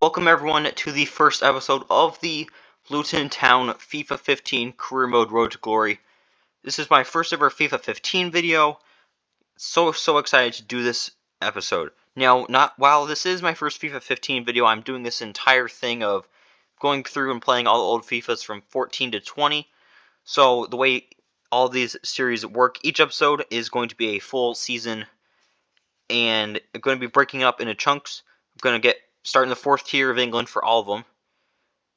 Welcome everyone to the first episode of the Luton Town FIFA 15 Career Mode Road to Glory. This is my first ever FIFA 15 video. So excited to do this episode. Now, while this is my first FIFA 15 video, I'm doing this entire thing of going through and playing all the old FIFAs from 14 to 20. So the way all these series work, each episode is going to be a full season, and I'm going to be breaking it up into chunks. I'm going to start in the 4th tier of England for all of them.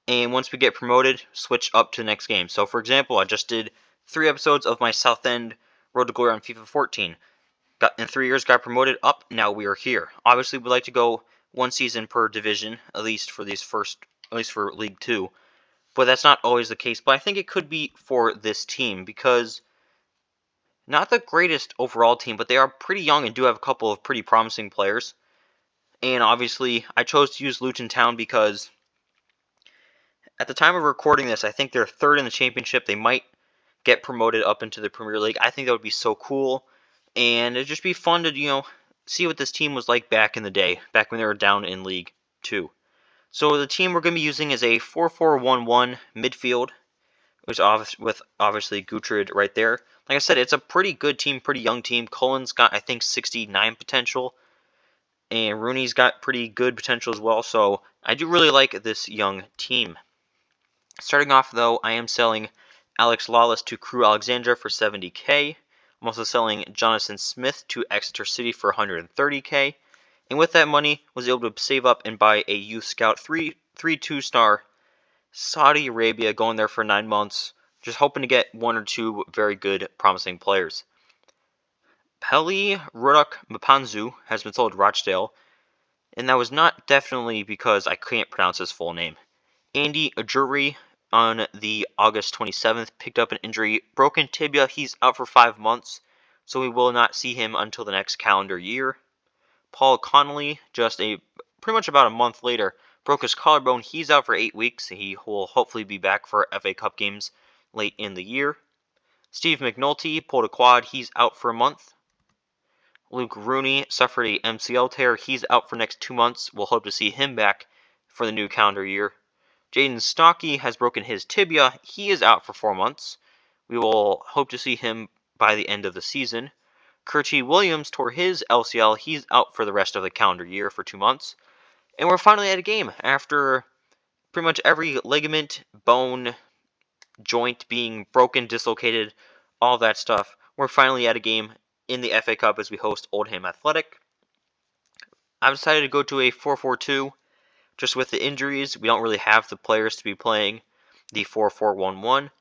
And once we get promoted, switch up to the next game. So, for example, I just did 3 episodes of my Southend Road to Glory on FIFA 14. In 3 years, got promoted up. Now we are here. Obviously, we'd like to go 1 season per division, at least for League 2. But that's not always the case. But I think it could be for this team because not the greatest overall team, but they are pretty young and do have a couple of pretty promising players. And obviously, I chose to use Luton Town because at the time of recording this, I think they're 3rd in the championship. They might get promoted up into the Premier League. I think that would be so cool. And it'd just be fun to, see what this team was like back in the day, back when they were down in League 2. So the team we're going to be using is a 4-4-1-1 midfield, which with obviously Gutrid right there. Like I said, it's a pretty good team, pretty young team. Cullen's got, I think, 69 potential. And Rooney's got pretty good potential as well. So I do really like this young team. Starting off, though, I am selling Alex Lawless to Crew Alexandra for 70k. I'm also selling Jonathan Smith to Exeter City for 130k. And with that money, was able to save up and buy a Youth Scout 2-star Saudi Arabia, going there for 9 months. Just hoping to get 1 or 2 very good, promising players. Peli Rudok Mpanzu has been sold to Rochdale, and that was not definitely because I can't pronounce his full name. Andy Ajuri on the August 27th picked up an injury, broken tibia. He's out for 5 months, so we will not see him until the next calendar year. Paul Connolly, pretty much about a month later, broke his collarbone. He's out for 8 weeks. He will hopefully be back for FA Cup games late in the year. Steve McNulty pulled a quad. He's out for a month. Luke Rooney suffered a MCL tear. He's out for next 2 months. We'll hope to see him back for the new calendar year. Jaden Stocky has broken his tibia. He is out for 4 months. We will hope to see him by the end of the season. Kurchi Williams tore his LCL. He's out for the rest of the calendar year for 2 months. And we're finally at a game after pretty much every ligament, bone, joint being broken, dislocated, all that stuff. We're finally at a game in the FA Cup as we host Oldham Athletic. I've decided to go to a 4-4-2. Just with the injuries, we don't really have the players to be playing the 4-4-1-1.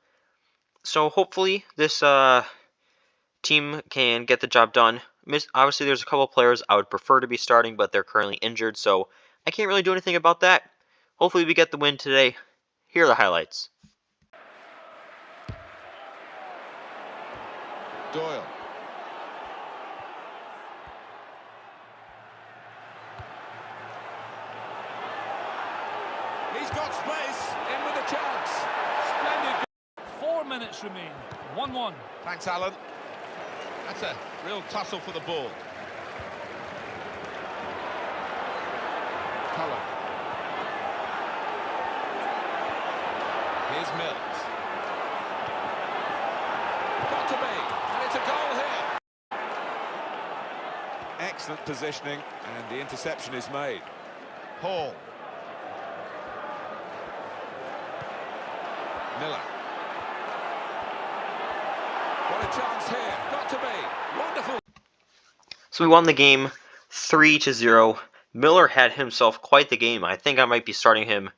So hopefully this team can get the job done. Obviously, there's a couple players I would prefer to be starting, but they're currently injured, so I can't really do anything about that. Hopefully we get the win today. Here are the highlights. Doyle. He's got space, in with a chance. Splendid. 4 minutes remain. 1-1. Thanks, Alan. That's a real tussle for the ball. Cullen. Here's Mills. Got to be, and it's a goal here. Excellent positioning, and the interception is made. Hall. Miller. What a chance here. Got to be. Wonderful. So we won the game 3-0. Miller had himself quite the game. I think I might be starting him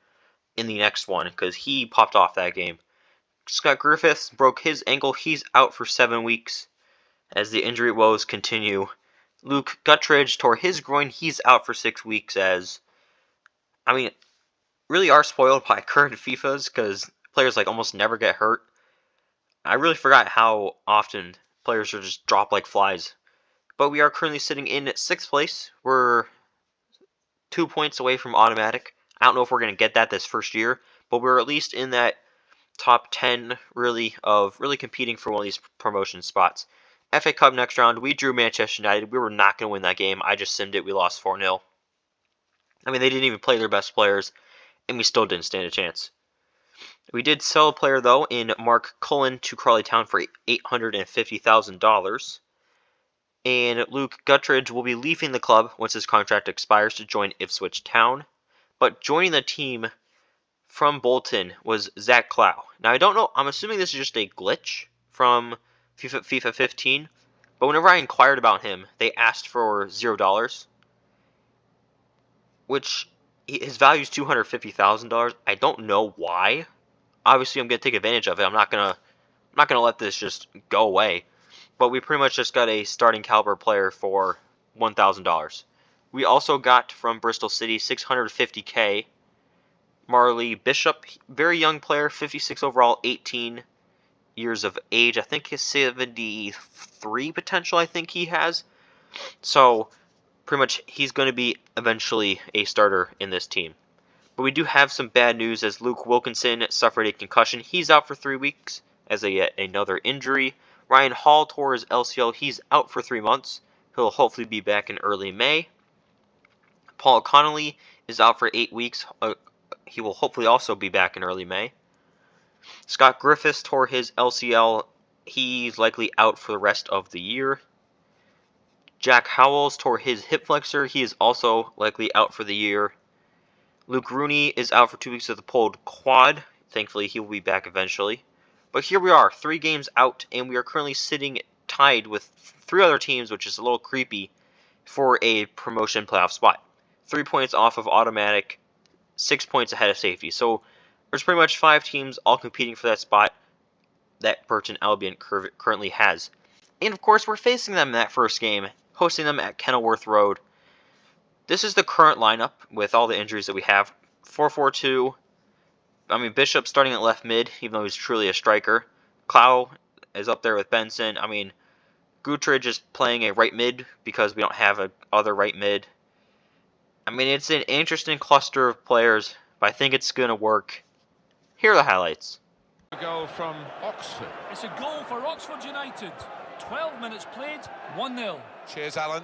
in the next one because he popped off that game. Scott Griffiths broke his ankle. He's out for 7 weeks as the injury woes continue. Luke Guttridge tore his groin. He's out for 6 weeks really are spoiled by current FIFAs because players almost never get hurt. I really forgot how often players are just dropped like flies. But we are currently sitting in 6th place. We're 2 points away from automatic. I don't know if we're going to get that this first year, but we're at least in that top 10 of competing for one of these promotion spots. FA Cup next round, we drew Manchester United. We were not going to win that game. I just simmed it. We lost 4-0. I mean, they didn't even play their best players, and we still didn't stand a chance. We did sell a player, though, in Mark Cullen to Crawley Town for $850,000. And Luke Guttridge will be leaving the club once his contract expires to join Ipswich Town. But joining the team from Bolton was Zach Clow. Now, I don't know, I'm assuming this is just a glitch from FIFA 15. But whenever I inquired about him, they asked for $0. Which, his value is $250,000. I don't know why. Obviously, I'm going to take advantage of it. I'm not going to let this just go away. But we pretty much just got a starting caliber player for $1,000. We also got from Bristol City $650K. Marley Bishop, very young player, 56 overall, 18 years of age. I think he's 73 potential, I think he has. So, pretty much he's going to be eventually a starter in this team. But we do have some bad news as Luke Wilkinson suffered a concussion. He's out for 3 weeks as another injury. Ryan Hall tore his LCL. He's out for 3 months. He'll hopefully be back in early May. Paul Connolly is out for 8 weeks. He will hopefully also be back in early May. Scott Griffiths tore his LCL. He's likely out for the rest of the year. Jack Howells tore his hip flexor. He is also likely out for the year. Luke Rooney is out for 2 weeks with a pulled quad. Thankfully, he will be back eventually. But here we are, 3 games out, and we are currently sitting tied with 3 other teams, which is a little creepy, for a promotion playoff spot. 3 points off of automatic, 6 points ahead of safety. So there's pretty much 5 teams all competing for that spot that Burton Albion currently has. And of course, we're facing them in that first game, hosting them at Kenilworth Road. This is the current lineup with all the injuries that we have. 4-4-2. I mean, Bishop starting at left mid, even though he's truly a striker. Clow is up there with Benson. I mean, Guttridge is playing a right mid because we don't have a other right mid. I mean, it's an interesting cluster of players, but I think it's going to work. Here are the highlights. A goal from Oxford. It's a goal for Oxford United. 12 minutes played, 1-0. Cheers, Alan.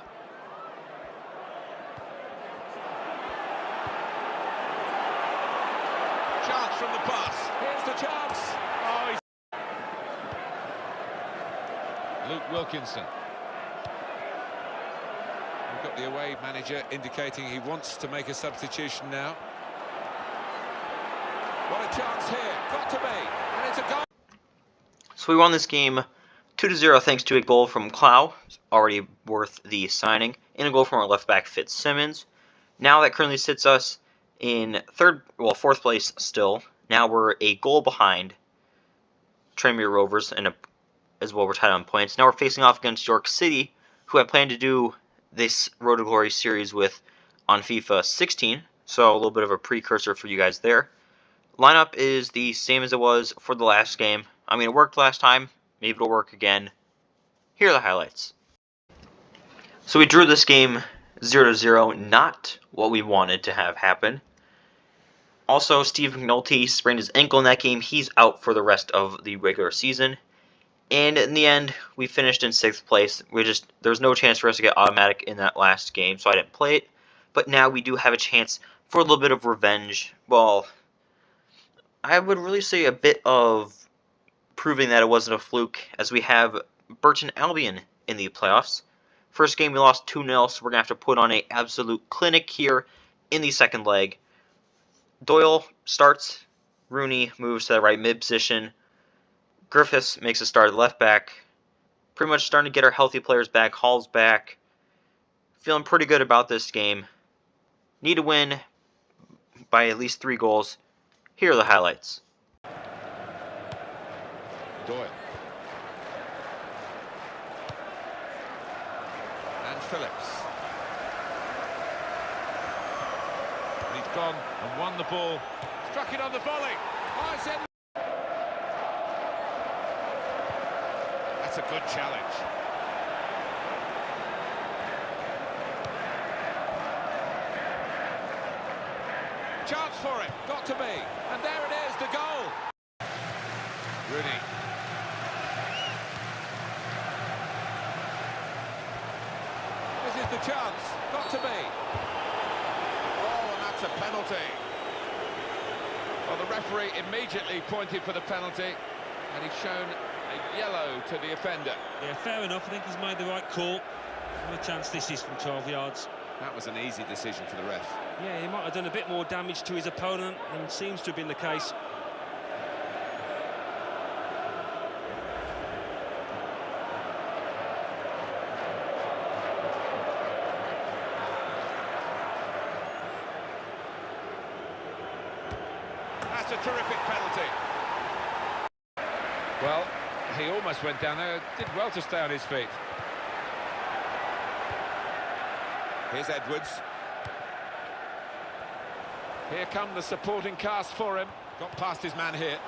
Chance from the pass. Here's the chance. Oh, Luke Wilkinson. We've got the away manager indicating he wants to make a substitution now. What a chance here. Got to be. And it's a goal. So we won this game 2-0 thanks to a goal from Clow, already worth the signing, and a goal from our left back Fitzsimmons. Now that currently sits us in fourth place still. Now we're a goal behind Tranmere Rovers, and as well we're tied on points. Now we're facing off against York City, who I plan to do this Road to Glory series with on FIFA 16. So a little bit of a precursor for you guys there. Lineup is the same as it was for the last game. I mean, it worked last time. Maybe it'll work again. Here are the highlights. So we drew this game 0-0, not what we wanted to have happen. Also, Steve McNulty sprained his ankle in that game. He's out for the rest of the regular season. And in the end, we finished in 6th place. There's no chance for us to get automatic in that last game, so I didn't play it. But now we do have a chance for a little bit of revenge. Well, I would really say a bit of proving that it wasn't a fluke, as we have Burton Albion in the playoffs. First game we lost 2-0, so we're going to have to put on an absolute clinic here in the second leg. Doyle starts, Rooney moves to the right mid position, Griffiths makes a start at left back. Pretty much starting to get our healthy players back, Hall's back. Feeling pretty good about this game. Need to win by at least 3 goals. Here are the highlights. Doyle. And Phillips. And he's gone and won the ball. Struck it on the volley. Oh, it's in. That's a good challenge. Chance for it. Got to be. And there it is, the goal. Rooney. This is the chance. Got to be. Oh, a penalty. Well, the referee immediately pointed for the penalty, and he's shown a yellow to the offender. Yeah, fair enough. I think he's made the right call. What a chance this is from 12 yards. That was an easy decision for the ref. Yeah, he might have done a bit more damage to his opponent, and seems to have been the case. That's a terrific penalty. Well, he almost went down there. Did well to stay on his feet. Here's Edwards. Here come the supporting cast for him. Got past his man here.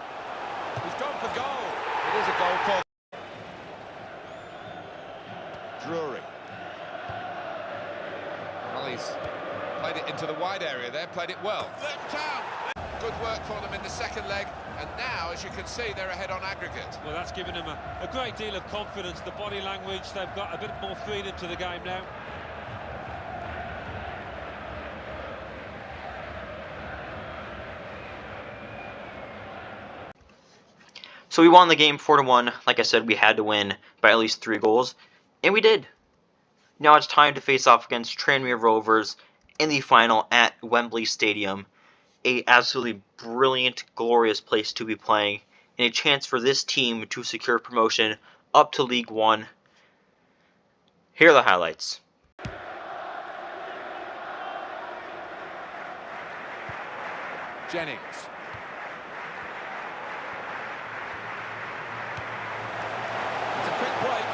He's gone for goal. It is a goal for Drury. Well, he's played it into the wide area there, played it well. Luton Town. Good work for them in the second leg, and now, as you can see, they're ahead on aggregate. Well, that's given them a great deal of confidence. The body language, they've got a bit more freedom to the game now. So we won the game 4-1. Like I said, we had to win by at least 3 goals, and we did. Now it's time to face off against Tranmere Rovers in the final at Wembley Stadium. A absolutely brilliant, glorious place to be playing, and a chance for this team to secure promotion up to League One. Here are the highlights. Jennings. It's a quick break.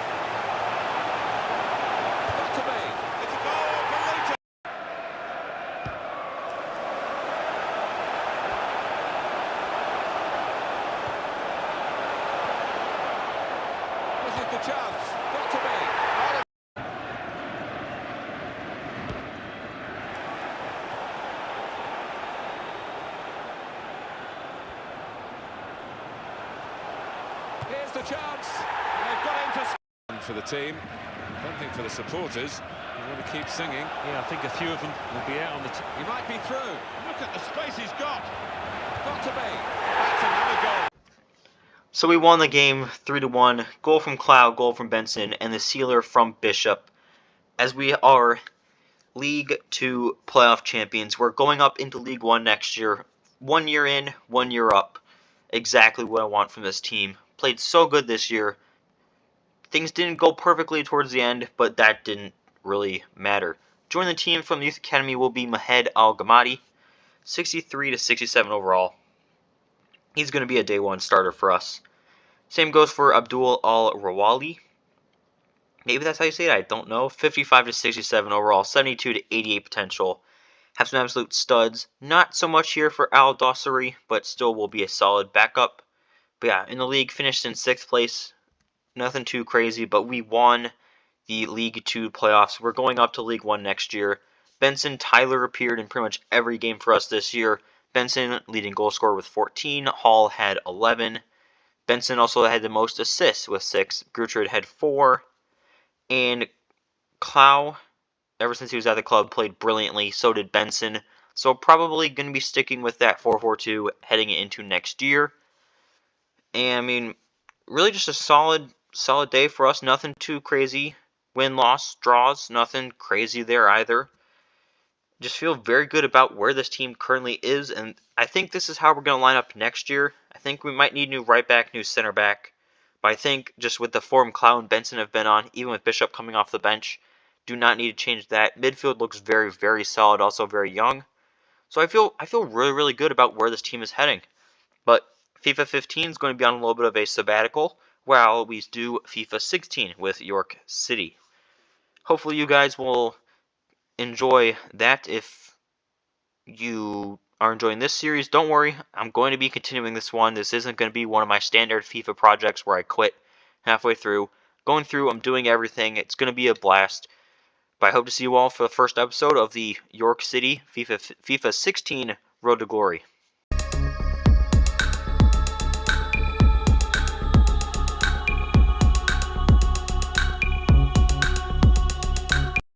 Got to be. It's a goal for Luton. This is the chance. Got to be. Here's the chance. And they've got into for the team. I don't think for the supporters. They want to keep singing. Yeah, I think a few of them will be out on the... He might be through. Look at the space he's got. Got to be. That's another goal. So we won the game 3-1. Goal from Cloud, goal from Benson, and the sealer from Bishop. As we are League 2 playoff champions, we're going up into League 1 next year. 1 year in, 1 year up. Exactly what I want from this team. Played so good this year. Things didn't go perfectly towards the end, but that didn't really matter. Joining the team from the Youth Academy will be Mahed Al-Gamadi, 63 to 67 overall. He's going to be a day 1 starter for us. Same goes for Abdul Al-Rawali. Maybe that's how you say it, I don't know. 55 to 67 overall, 72 to 88 potential. Have some absolute studs. Not so much here for Al-Dossari, but still will be a solid backup. But yeah, in the league, finished in 6th place. Nothing too crazy, but we won the League 2 playoffs. We're going up to League 1 next year. Benson Tyler appeared in pretty much every game for us this year. Benson leading goal scorer with 14. Hall had 11. Benson also had the most assists with 6. Gertrude had 4. And Clow, ever since he was at the club, played brilliantly. So did Benson. So probably going to be sticking with that 4-4-2 heading into next year. And I mean, really just a solid day for us. Nothing too crazy. Win-loss, draws, nothing crazy there either. Just feel very good about where this team currently is, and I think this is how we're going to line up next year. I think we might need new right back, new center back. But I think just with the form Clow and Benson have been on, even with Bishop coming off the bench, do not need to change that. Midfield looks very, very solid, also very young. So I feel really, really good about where this team is heading. But FIFA 15 is going to be on a little bit of a sabbatical, while we do FIFA 16 with York City. Hopefully you guys will enjoy that. If you are enjoying this series, don't worry, I'm going to be continuing this one. This isn't going to be one of my standard FIFA projects where I quit halfway through. Going through, I'm doing everything. It's going to be a blast. But I hope to see you all for the first episode of the York City FIFA 16 Road to Glory.